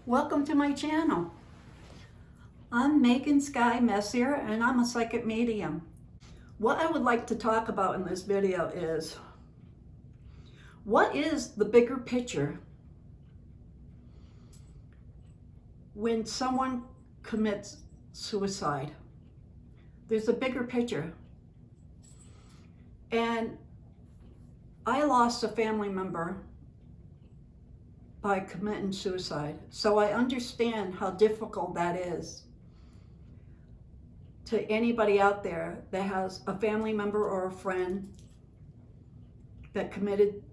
Welcome to my channel. I'm Megan Sky Messier and I'm a psychic medium. What I would like to talk about in this video is, what is the bigger picture when someone commits suicide? There's a bigger picture. And I lost a family member by committing suicide. So I understand how difficult that is to anybody out there that has a family member or a friend that committed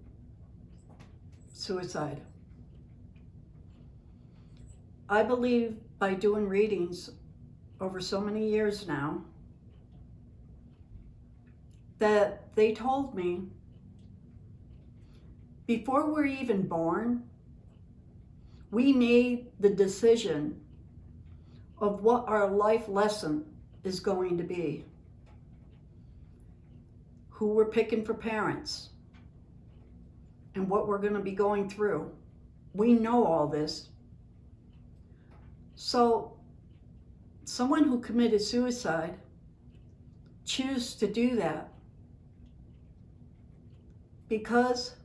suicide. I believe by doing readings over so many years now that they told me before we're even born, we made the decision of what our life lesson is going to be. Who we're picking for parents and what we're going to be going through. We know all this. So someone who committed suicide choose to do that because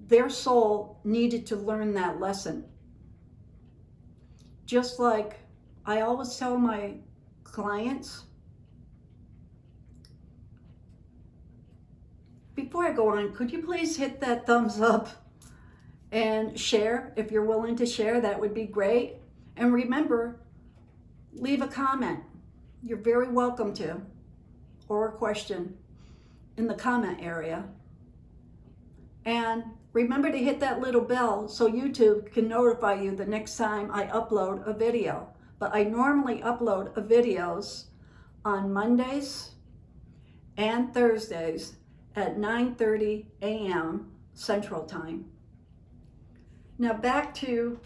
their soul needed to learn that lesson. Just like I always tell my clients, before I go on, could you please hit that thumbs up and share? If you're willing to share, that would be great. And remember, leave a comment. You're very welcome to, or a question in the comment area. And remember to hit that little bell so YouTube can notify you the next time I upload a video. But I normally upload videos on Mondays and Thursdays at 9:30 a.m. Central Time. Now back to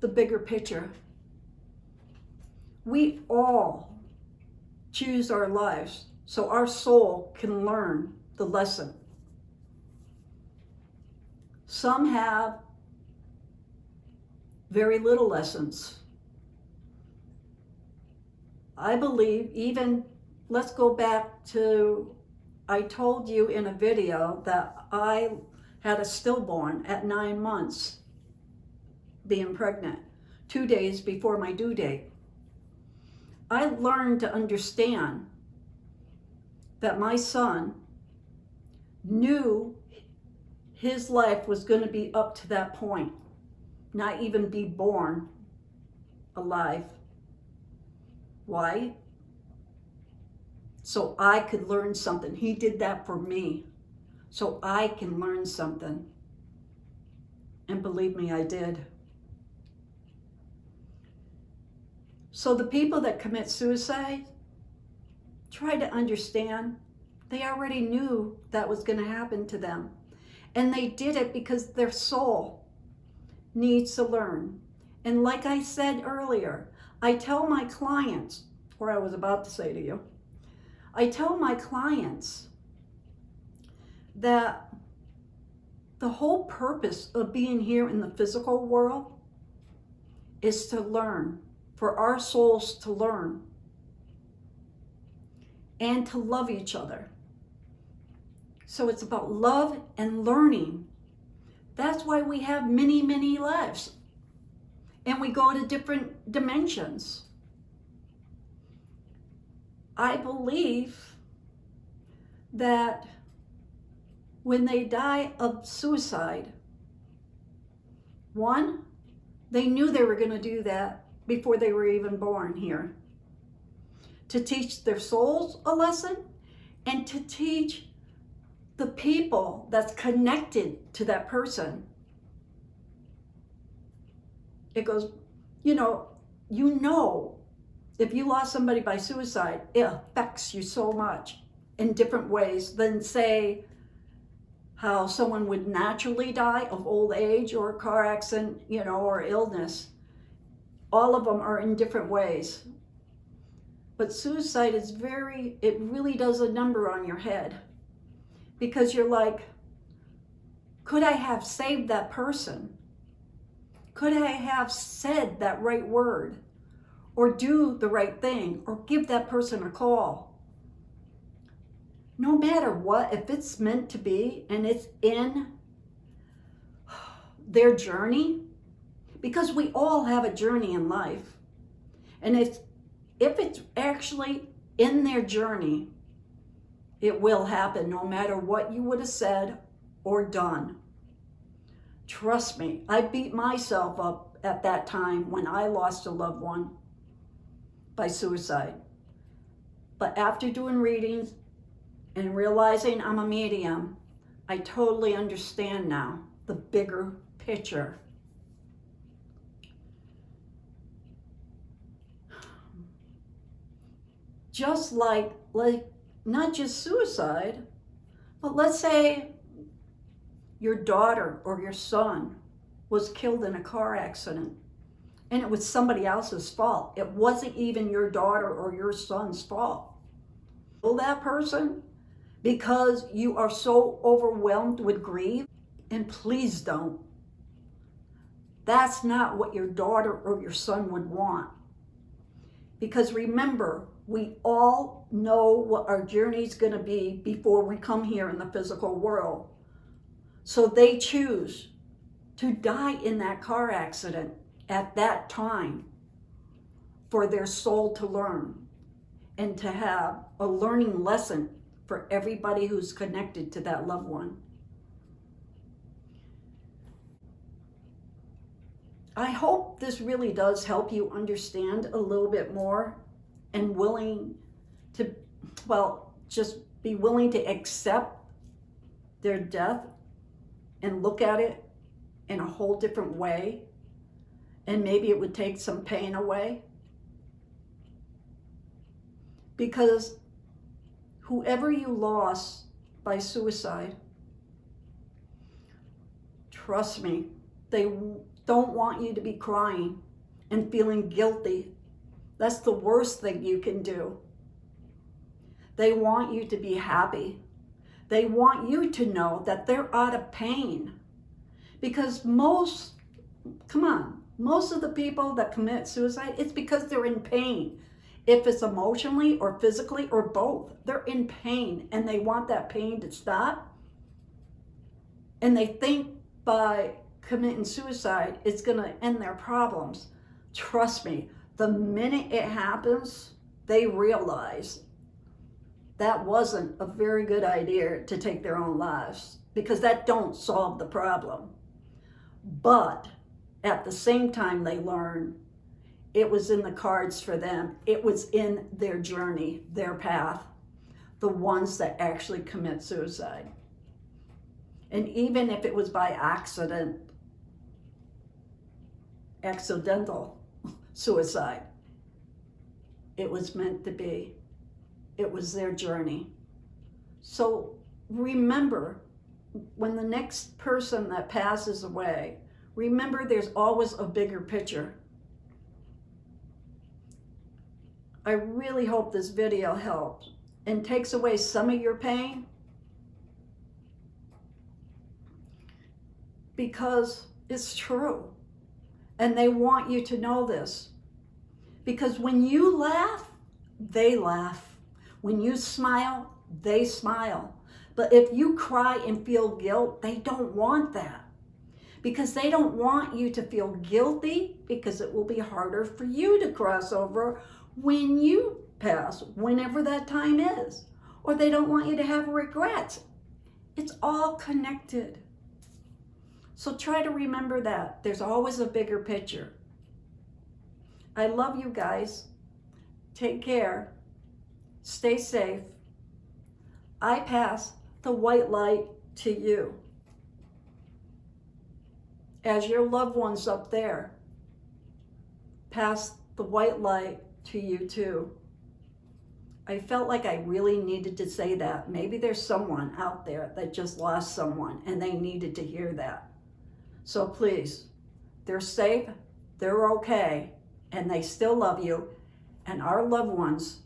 the bigger picture. We all choose our lives so our soul can learn the lesson. Some have very little lessons. I believe even, let's go back to, I told you in a video that I had a stillborn at 9 months being pregnant, 2 days before my due date. I learned to understand that my son knew his life was going to be up to that point, not even be born alive. Why? So I could learn something. He did that for me, so I can learn something. And believe me, I did. So the people that commit suicide, try to understand, they already knew that was going to happen to them. And they did it because their soul needs to learn. And like I said earlier, I tell my clients, or I was about to say to you, I tell my clients that the whole purpose of being here in the physical world is to learn, for our souls to learn and to love each other. So it's about love and learning. That's why we have many, many lives. And we go to different dimensions. I believe that when they die of suicide, one, they knew they were going to do that before they were even born here. To teach their souls a lesson and to teach the people that's connected to that person. It goes, you know, if you lost somebody by suicide, it affects you so much in different ways than, say, how someone would naturally die of old age or a car accident, or illness. All of them are in different ways. But suicide is it really does a number on your head. Because you're like, could I have saved that person? Could I have said that right word, or do the right thing, or give that person a call? No matter what, if it's meant to be and it's in their journey, because we all have a journey in life, and if it's actually in their journey, it will happen no matter what you would have said or done. Trust me, I beat myself up at that time when I lost a loved one by suicide. But after doing readings and realizing I'm a medium, I totally understand now the bigger picture. Just like not just suicide, but let's say your daughter or your son was killed in a car accident and it was somebody else's fault. It wasn't even your daughter or your son's fault. Kill that person because you are so overwhelmed with grief, and please don't. That's not what your daughter or your son would want. Because remember, we all know what our journey is going to be before we come here in the physical world. So they choose to die in that car accident at that time for their soul to learn and to have a learning lesson for everybody who's connected to that loved one. I hope this really does help you understand a little bit more and willing to, just be willing to accept their death and look at it in a whole different way. And maybe it would take some pain away. Because whoever you lost by suicide, trust me, they don't want you to be crying and feeling guilty. That's the worst thing you can do. They want you to be happy. They want you to know that they're out of pain. Because most of the people that commit suicide, it's because they're in pain. If it's emotionally or physically or both, they're in pain and they want that pain to stop. And they think by committing suicide, it's going to end their problems. Trust me, the minute it happens, they realize that wasn't a very good idea to take their own lives, because that don't solve the problem. But at the same time, they learn it was in the cards for them. It was in their journey, their path, the ones that actually commit suicide. And even if it was by accidental suicide, it was meant to be. It was their journey. So remember, when the next person that passes away, remember there's always a bigger picture. I really hope this video helps and takes away some of your pain, because it's true. And they want you to know this. Because when you laugh, they laugh. When you smile, they smile. But if you cry and feel guilt, they don't want that. Because they don't want you to feel guilty, because it will be harder for you to cross over when you pass, whenever that time is. Or they don't want you to have regrets. It's all connected. So try to remember that. There's always a bigger picture. I love you guys. Take care. Stay safe. I pass the white light to you. As your loved ones up there, pass the white light to you too. I felt like I really needed to say that. Maybe there's someone out there that just lost someone and they needed to hear that. So please, they're safe, they're okay, and they still love you, and our loved ones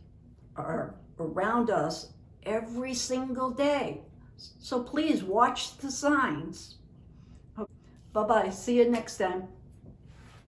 are around us every single day. So please watch the signs. Bye-bye. See you next time.